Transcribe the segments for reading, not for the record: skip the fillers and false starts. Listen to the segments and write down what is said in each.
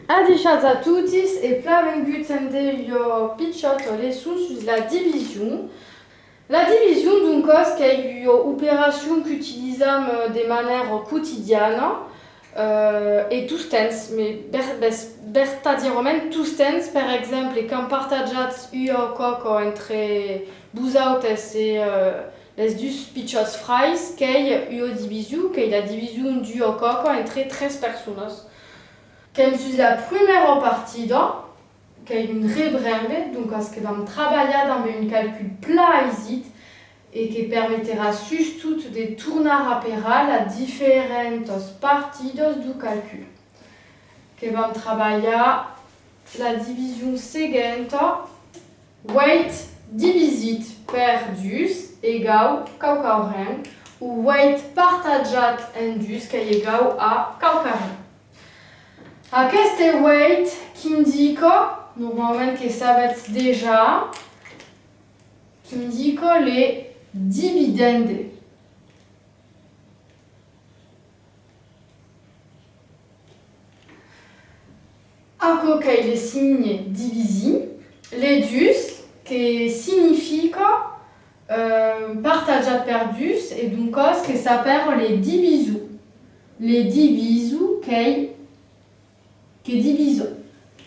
Adichats a tutis e plavengut io picciotto le sus la division. La division donc c'est une opération qu'utilisons de manière quotidienne et tous temps, mais bertadierement tous temps, par exemple, quand partageats io coco entre busautes et les dus piccios frais, qu'est io division, qu'est la division du coco entre 13 personnes. Quand c'est la première partie, qui est une rebrembe, donc ce que va travailler dans un calcul plat et qui permettra surtout de tourner à différentes parties du calcul. Qui va travailler la division suivante, weight divisé par dus égale caucaren, ou weight partagé en dus qui est égal à caucaren. Aquest weight qui indique, normalement que ça va être déjà, qui indique les dividendes. Ako qu'il est signé divisé, les dus qui signifie partagé par dus et donc ce que ça perd les divisous. Les divisous qui divise.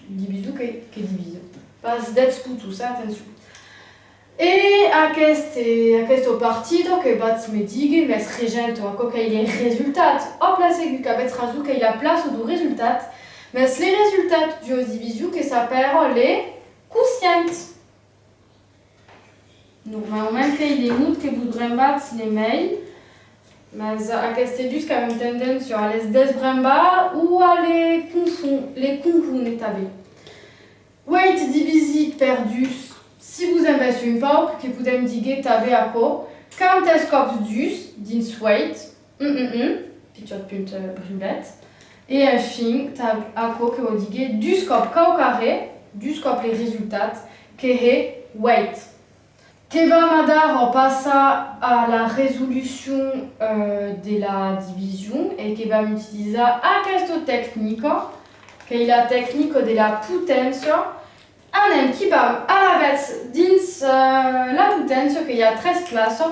Divisou qui divise. Pas d'être tout ça, attention. Et aquesta partido que va me dire, mais regento a qu'il y a résultat. Hop là c'est que va razu qu'il y a place du résultat. Mais les résultats du division que ça perd les quotients. Normalement qu'il y a des mots que voudrez battre les mails. Mais aquesta dus qui a une tendance à les desbrembar ou à les confondre també. Weight divisé par dus, si vous avez une paup, que vous pouvez me dire també à quoi, quand est-ce que dus, dins weight, petit punt brulette, et enfin, à quoi que vous dites dus cop carré, dus cop les résultats, que est weight. Que va m'adar passer à la résolution de la division et qui va utiliser cette technique, qui est la technique de la potence. Un qui va à la base dans la potence qu'il y a 13 places,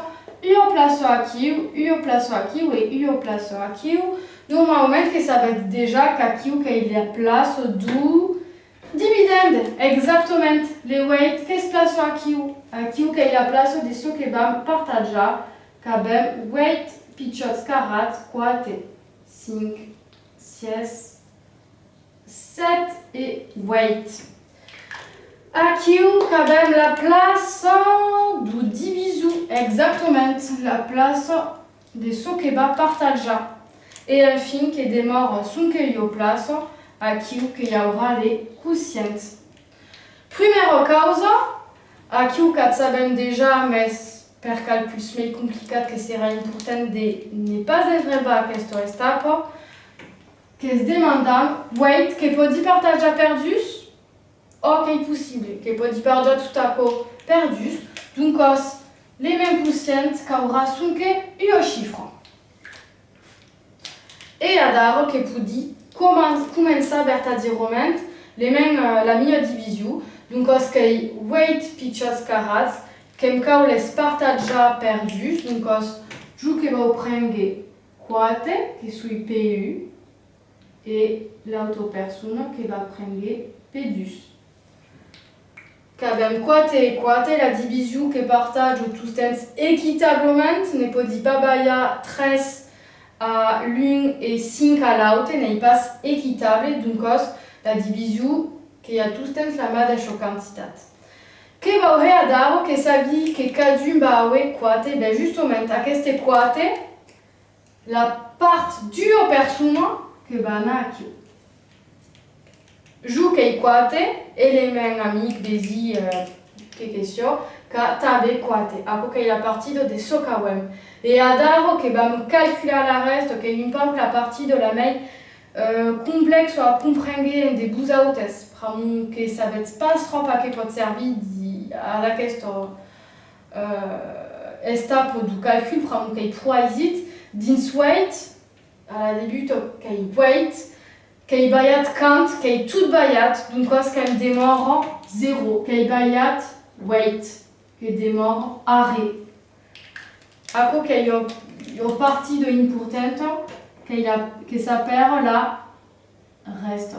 une place aquí, une place aquí et une place aquí. Donc normalement que ça va être déjà qu'aquí qu'il y a place du dividende, exactement. Les weight, qu'est-ce que place aquí? Aquí qu'il y a place de ce que va partager, qu'avem weight pichots carat, 4, 5, 6, 7 et weight. Aquí qu'avem la place du divisou, exactement, la place de ce que va partager. Et enfin, que démarre son que y a place, aquí qu'il y aura les quotients. Première cause, aquí que savem déjà, mais per calcul plus compliqué que sera important de ne pas desbrebar aquesta etapa, que se demandam weight que pode partager perdus, ou que est possible, que pode partager tout à coup perdus, donc les mêmes quotients qu'aura son que et au chiffre. Et adaro que podi commencer vertadierament les mêmes la meilleure division, donc ce que weight pichos carats, qu'em cau les partager perdus, donc je que va prendre 4 que suis PU et l'autre personne qui va prendre P10. Qu'avem 4 et 4, la division que partage tous temps équitablement, ne peut pas baya 13 à l'une et 5 à l'autre, n'est pas équitable, donc la division qui a tous temps la mateixa quantité. Que va avoir d'aro que sabia que cadun va avoir 4, ben justement, aquesta 4, la part du personne que va anar aquí. Je que 4 éléments amics des que question que tabe 4 ako que la partie de sokawem et adaro que va me calculer la reste que une part la partie de la mail complexe à comprendre des bousautes pramon que ça va être pas trop pas que peut servir à la question étape du calcul pramon que poisit dins weight à la début que weight Kei baiat kant, kei tout baiat, donc quoi ce qu'elle démore 0. Kei baiat wait, kei démore arrêt. Ako kei yo partie de importante, que ça perd la reste.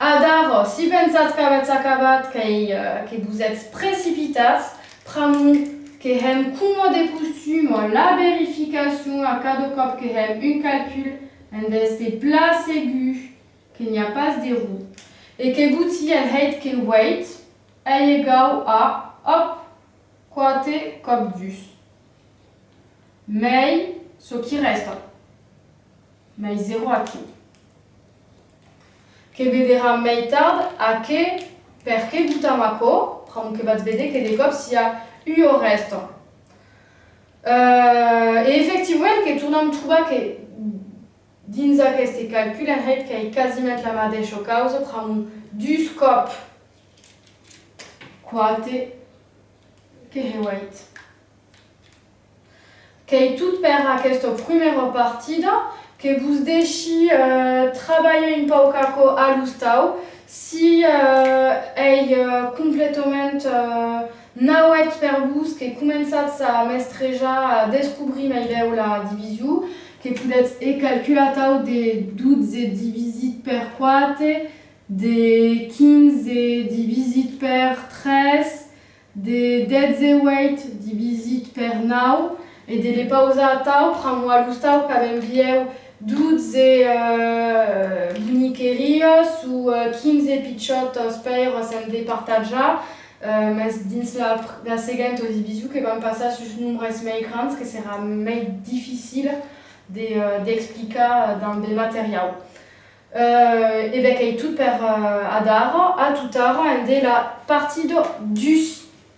Adar, si pensat qu'avez acabat que vous êtes précipitats, pramou que hem como de costume la vérification à cada cop que hem un calcul en des places aiguës qu'il n'y a pas de roue et que bouti en heit que wait est égal à hop quate cop dus. Mais ce qui reste, mais 0 aqui. Que vedera mai tard a que perché butamaco, pram que bat vede que des cop si a eu au reste. Et effectivement, que tournam trouva que dins aquest calcul en heit que quasiment la mateixa causa pram dus cop quate que hewait. Que tout per aquesta primera partida que vous deixi travailler un peu à l'ustau si est complètement nauet per vous que començat a mestrejar a descobrir meilleur la division que peut-être calculatau des 12 et divisit per 4 des 15 et divisit per 13 des 10 et 8 divisit per 9 et de les pausa tau pramo a l'ustau qu'avem vieu 12 et buniquerios ou 15 et pitchotos per sem departaja, mais dins la seguinte division que vam passar sur nombres mai grands que sera mai difficile d'explicar dans des matériaux. Et bien, tout per adar, a tout ara, en de la partie de dus